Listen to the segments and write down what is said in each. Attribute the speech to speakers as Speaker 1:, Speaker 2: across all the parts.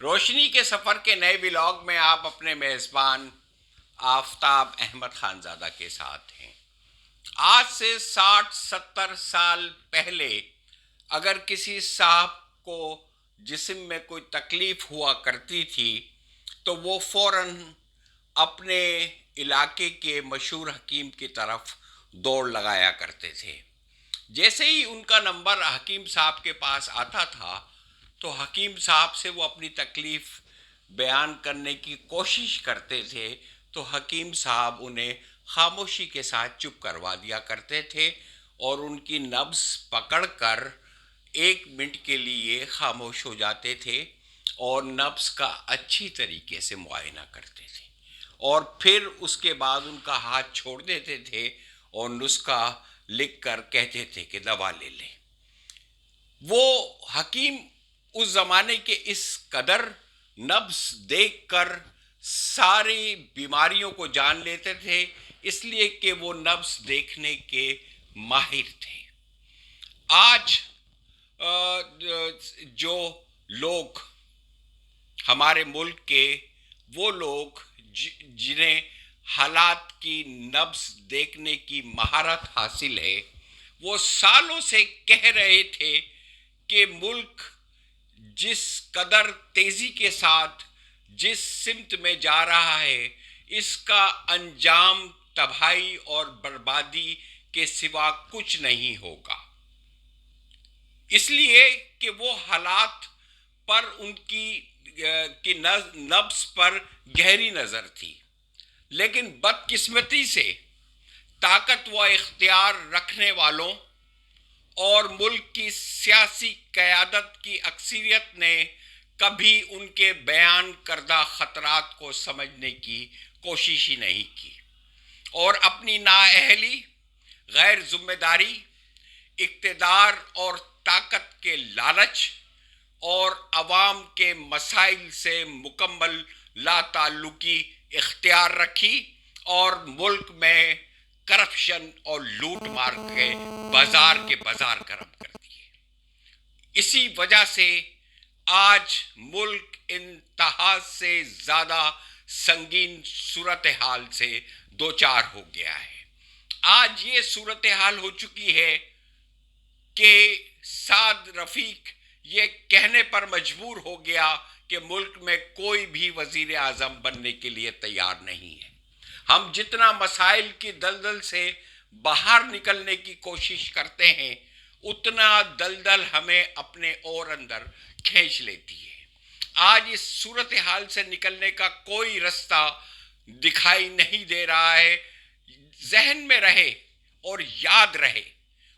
Speaker 1: روشنی کے سفر کے نئے ولاگ میں آپ اپنے میزبان آفتاب احمد خان زادہ کے ساتھ ہیں۔ آج سے 60-70 سال پہلے اگر کسی صاحب کو جسم میں کوئی تکلیف ہوا کرتی تھی تو وہ فوراً اپنے علاقے کے مشہور حکیم کی طرف دوڑ لگایا کرتے تھے۔ جیسے ہی ان کا نمبر حکیم صاحب کے پاس آتا تھا تو حکیم صاحب سے وہ اپنی تکلیف بیان کرنے کی کوشش کرتے تھے تو حکیم صاحب انہیں خاموشی کے ساتھ چپ کروا دیا کرتے تھے اور ان کی نبض پکڑ کر 1 منٹ کے لیے خاموش ہو جاتے تھے اور نبض کا اچھی طریقے سے معائنہ کرتے تھے اور پھر اس کے بعد ان کا ہاتھ چھوڑ دیتے تھے اور نسخہ لکھ کر کہتے تھے کہ دوا لے لیں۔ وہ حکیم اس زمانے کے اس قدر نبض دیکھ کر ساری بیماریوں کو جان لیتے تھے، اس لیے کہ وہ نبض دیکھنے کے ماہر تھے۔ آج جو لوگ ہمارے ملک کے وہ لوگ جنہیں حالات کی نبض دیکھنے کی مہارت حاصل ہے، وہ سالوں سے کہہ رہے تھے کہ ملک جس قدر تیزی کے ساتھ جس سمت میں جا رہا ہے اس کا انجام تباہی اور بربادی کے سوا کچھ نہیں ہوگا، اس لیے کہ وہ حالات پر ان کی نبض پر گہری نظر تھی۔ لیکن بدقسمتی سے طاقت و اختیار رکھنے والوں اور ملک کی سیاسی قیادت کی اکثریت نے کبھی ان کے بیان کردہ خطرات کو سمجھنے کی کوشش ہی نہیں کی اور اپنی نااہلی، غیر ذمہ داری، اقتدار اور طاقت کے لالچ اور عوام کے مسائل سے مکمل لا تعلقی اختیار رکھی اور ملک میں کرپشن اور لوٹ مار کے بازار گرم کر دیے۔ اسی وجہ سے آج ملک انتہا سے زیادہ سنگین صورتحال سے دوچار ہو گیا ہے۔ آج یہ صورتحال ہو چکی ہے کہ سعد رفیق یہ کہنے پر مجبور ہو گیا کہ ملک میں کوئی بھی وزیر اعظم بننے کے لیے تیار نہیں ہے۔ ہم جتنا مسائل کی دلدل سے باہر نکلنے کی کوشش کرتے ہیں اتنا دلدل ہمیں اپنے اور اندر کھینچ لیتی ہے۔ آج اس صورتحال سے نکلنے کا کوئی رستہ دکھائی نہیں دے رہا ہے۔ ذہن میں رہے اور یاد رہے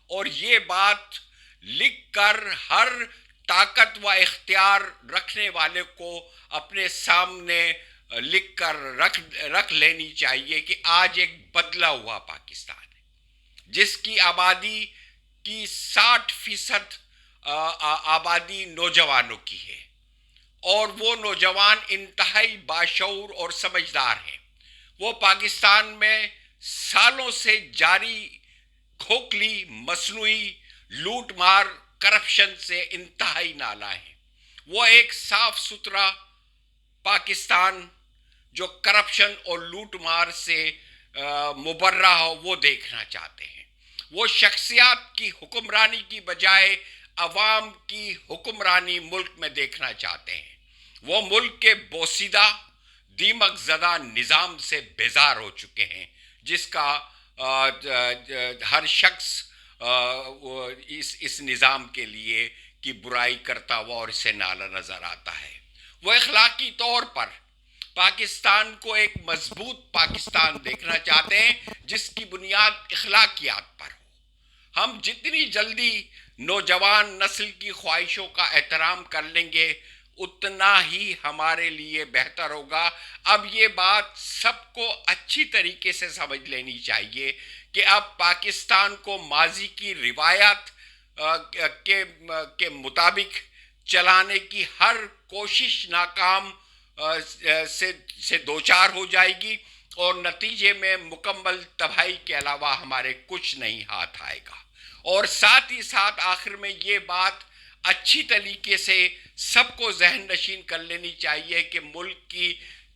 Speaker 1: اور یہ بات لکھ کر ہر طاقت و اختیار رکھنے والے کو اپنے سامنے لکھ کر رکھ لینی چاہیے کہ آج ایک بدلا ہوا پاکستان ہے جس کی آبادی کی 60% آبادی نوجوانوں کی ہے اور وہ نوجوان انتہائی باشعور اور سمجھدار ہیں۔ وہ پاکستان میں سالوں سے جاری کھوکھلی مصنوعی لوٹ مار کرپشن سے انتہائی نالاں ہیں۔ وہ ایک صاف ستھرا پاکستان جو کرپشن اور لوٹ مار سے مبرہ ہو وہ دیکھنا چاہتے ہیں۔ وہ شخصیات کی حکمرانی کی بجائے عوام کی حکمرانی ملک میں دیکھنا چاہتے ہیں۔ وہ ملک کے بوسیدہ دیمک زدہ نظام سے بیزار ہو چکے ہیں جس کا ہر شخص اس نظام کے لیے کی برائی کرتا ہوا اور اسے نالا نظر آتا ہے۔ وہ اخلاقی طور پر پاکستان کو ایک مضبوط پاکستان دیکھنا چاہتے ہیں جس کی بنیاد اخلاقیات پر ہو۔ ہم جتنی جلدی نوجوان نسل کی خواہشوں کا احترام کر لیں گے اتنا ہی ہمارے لیے بہتر ہوگا۔ اب یہ بات سب کو اچھی طریقے سے سمجھ لینی چاہیے کہ اب پاکستان کو ماضی کی روایات کے مطابق چلانے کی ہر کوشش ناکام سے دوچار ہو جائے گی اور نتیجے میں مکمل تباہی کے علاوہ ہمارے کچھ نہیں ہاتھ آئے گا۔ اور ساتھ ہی ساتھ آخر میں یہ بات اچھی طریقے سے سب کو ذہن نشین کر لینی چاہیے کہ ملک کی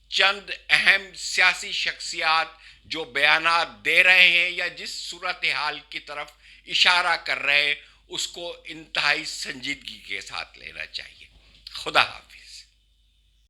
Speaker 1: چند اہم سیاسی شخصیات جو بیانات دے رہے ہیں یا جس صورتحال کی طرف اشارہ کر رہے ہیں اس کو انتہائی سنجیدگی کے ساتھ لینا چاہیے. خدا حافظ.